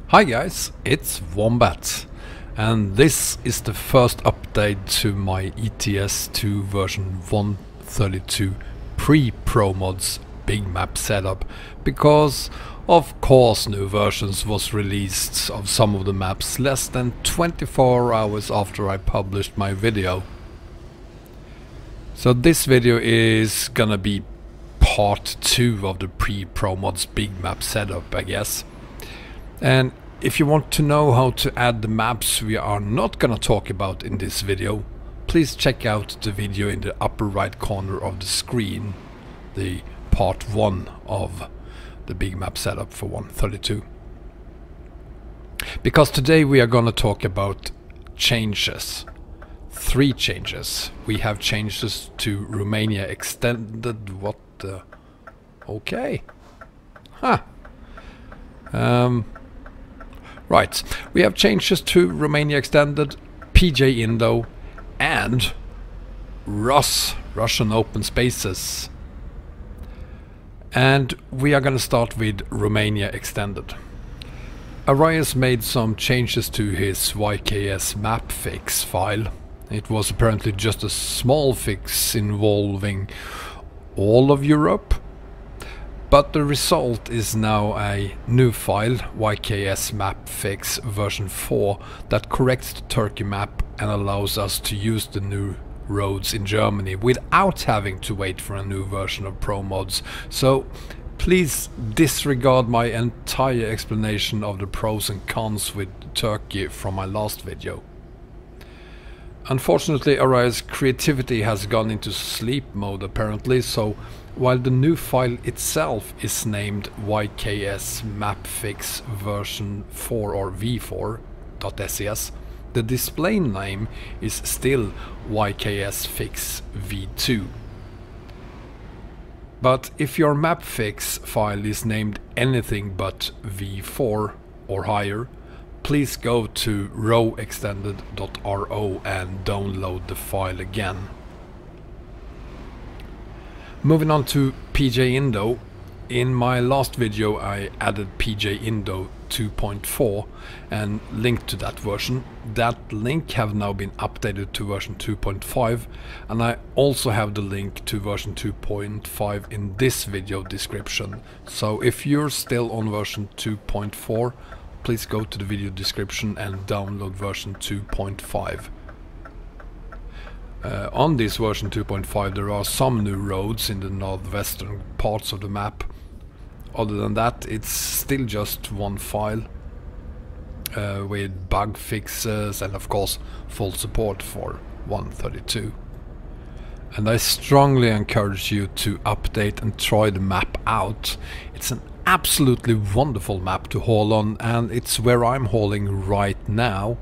Hi guys, it's Wombat, and this is the first update to my ETS2 version 1.32 pre-Promods big map setup, because of course new versions was released of some of the maps less than 24 hours after I published my video. So this video is gonna be part 2 of the pre-Promods big map setup, I guess. And if you want to know how to add the maps we are not gonna talk about in this video, please check out the video in the upper right corner of the screen, the part 1 of the big map setup for 1.32. Because today we are gonna talk about changes. 3 changes. We have changes to Romania extended. What the? Okay. Huh. Right, we have changes to Romania Extended, PJ Indo, and Russian Open Spaces. And we are going to start with Romania Extended. RoEx made some changes to his YKS map fix file. It was apparently just a small fix involving all of Europe. But the result is now a new file, YKS map fix version 4, that corrects the Turkey map and allows us to use the new roads in Germany without having to wait for a new version of Promods. So please disregard my entire explanation of the pros and cons with Turkey from my last video. Unfortunately, RoEx creativity has gone into sleep mode apparently, so while the new file itself is named YKS mapfix version 4 or v4.ses, the display name is still YKS fix v2. But if your mapfix file is named anything but v4 or higher, please go to roextended.ro and download the file again. Moving on to PJ Indo. In my last video I added PJ Indo 2.4 and linked to that version. That link have now been updated to version 2.5, and I also have the link to version 2.5 in this video description. So if you're still on version 2.4, please go to the video description and download version 2.5. On this version 2.5 there are some new roads in the northwestern parts of the map. Other than that, it's still just one file with bug fixes and of course full support for 1.32. And I strongly encourage you to update and try the map out. It's an absolutely wonderful map to haul on, and it's where I'm hauling right now.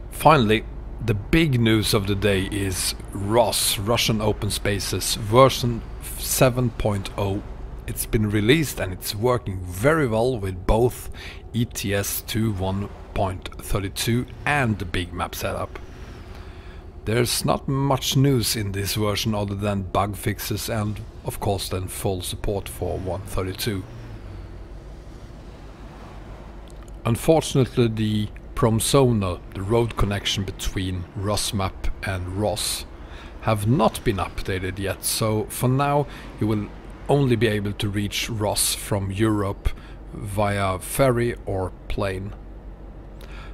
Finally, the big news of the day is Russian Open Spaces version 7.0. It's been released and it's working very well with both ETS2 1.32 and the big map setup. There's not much news in this version other than bug fixes and of course then full support for 1.32. Unfortunately, the Promods, the road connection between Rusmap and Ros, have not been updated yet, so for now you will only be able to reach Ros from Europe via ferry or plane.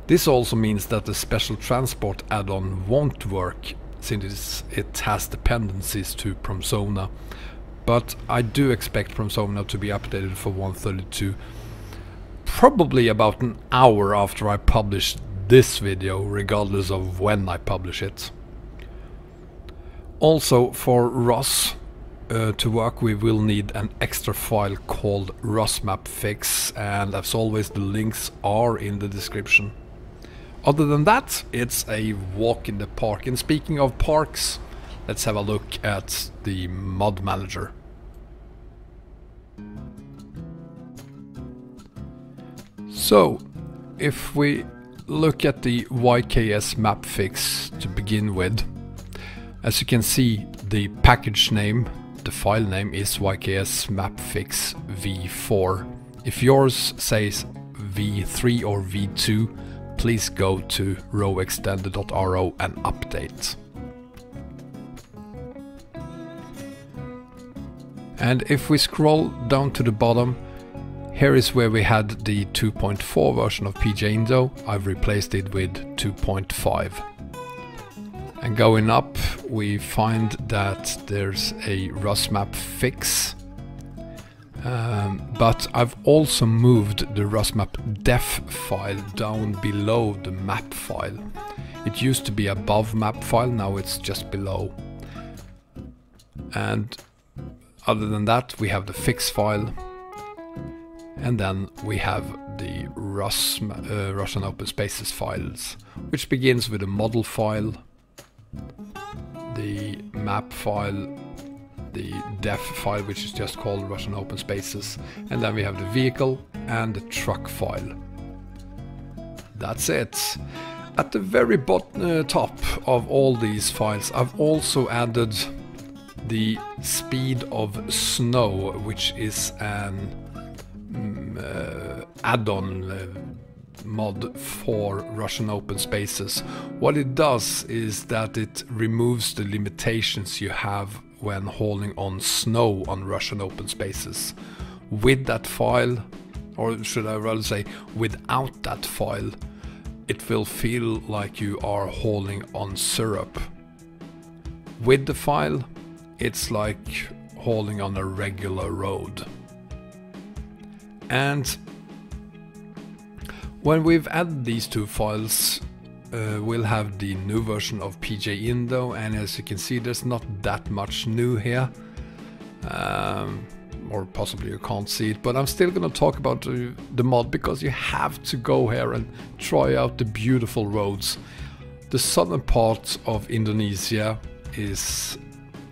This also means that the special transport add-on won't work, since it has dependencies to Promods, but I do expect Promods to be updated for 1.32 probably about an hour after I publish this video, regardless of when I publish it. Also, for Ros to work, we will need an extra file called Rusmap fix, and as always the links are in the description. Other than that, it's a walk in the park. And speaking of parks, let's have a look at the mod manager. So, if we look at the YKS map fix to begin with, as you can see, the package name, the file name is YKS mapfix v4 If yours says V3 or V2, please go to roextended.ro and update. And if we scroll down to the bottom, here is where we had the 2.4 version of PJ Indo. I've replaced it with 2.5. And going up, we find that there's a Rusmap fix. But I've also moved the Rusmap def file down below the map file. It used to be above map file, now it's just below. And other than that, we have the fix file. And then we have the Russian Open Spaces files, which begins with a model file, the map file, the def file, which is just called Russian Open Spaces, and then we have the vehicle and the truck file. That's it. At the very top of all these files, I've also added the speed of snow, which is an add-on mod for Russian Open Spaces. What it does is that it removes the limitations you have when hauling on snow on Russian Open Spaces. With that file, or should I rather say without that file, it will feel like you are hauling on syrup. With the file, it's like hauling on a regular road. And when we've added these two files, we'll have the new version of PJ Indo, and as you can see, there's not that much new here. Or possibly you can't see it, but I'm still gonna talk about the mod because you have to go here and try out the beautiful roads. The southern part of Indonesia is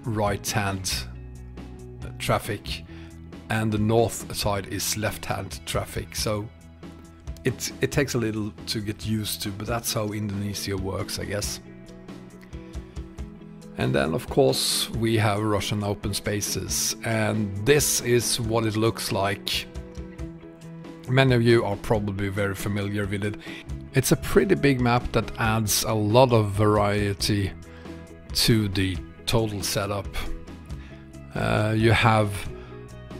right-hand traffic, and the north side is left-hand traffic, so it takes a little to get used to, but that's how Indonesia works, I guess. And then of course we have Russian Open Spaces, and this is what it looks like. Many of you are probably very familiar with it. It's a pretty big map that adds a lot of variety to the total setup. You have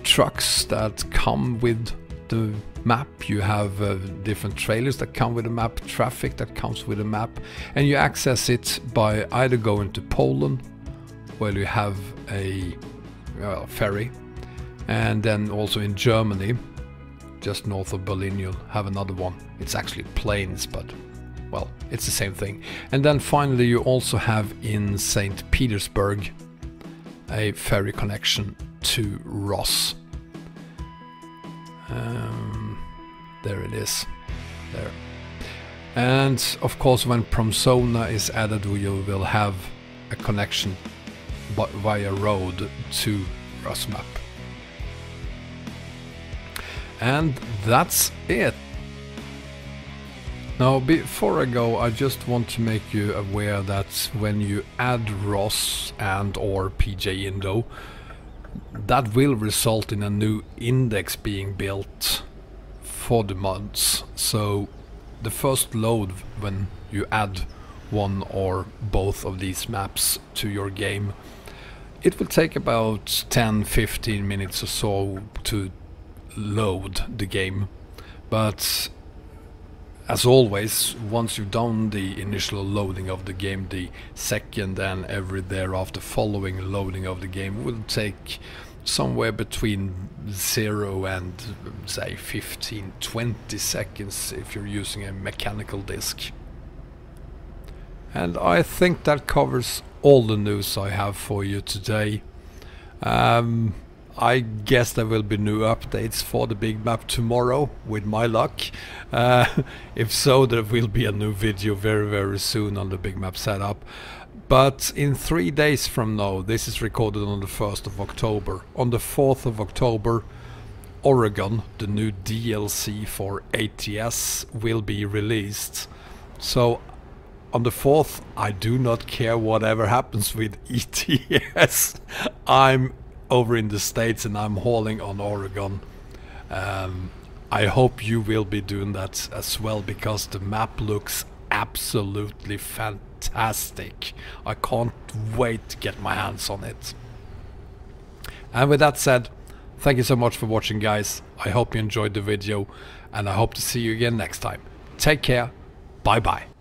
trucks that come with the map, you have different trailers that come with a map, traffic that comes with a map, and you access it by either going to Poland, where you have a ferry, and then also in Germany, just north of Berlin, you'll have another one. It's actually planes, but well, it's the same thing. And then finally you also have in St. Petersburg a ferry connection to Ross. There it is, there. And of course when Promsona is added, you will have a connection via road to Rusmap. And that's it. Now before I go, I just want to make you aware that when you add Ross and or PJ Indo, that will result in a new index being built for the mods. So the first load when you add one or both of these maps to your game, it will take about 10-15 minutes or so to load the game. But as always, once you've done the initial loading of the game, the second and every thereafter following loading of the game will take somewhere between 0 and say 15-20 seconds if you're using a mechanical disc. And I think that covers all the news I have for you today. I guess there will be new updates for the big map tomorrow, with my luck. If so, there will be a new video very soon on the big map setup. But in 3 days from now, this is recorded on the 1st of October. On the 4th of October, Oregon, the new DLC for ETS, will be released. So on the 4th, I do not care whatever happens with ETS. I'm over in the States and I'm hauling on Oregon. I hope you will be doing that as well, because the map looks absolutely fantastic. I can't wait to get my hands on it. And with that said, thank you so much for watching, guys. I hope you enjoyed the video, and I hope to see you again next time. Take care. Bye bye.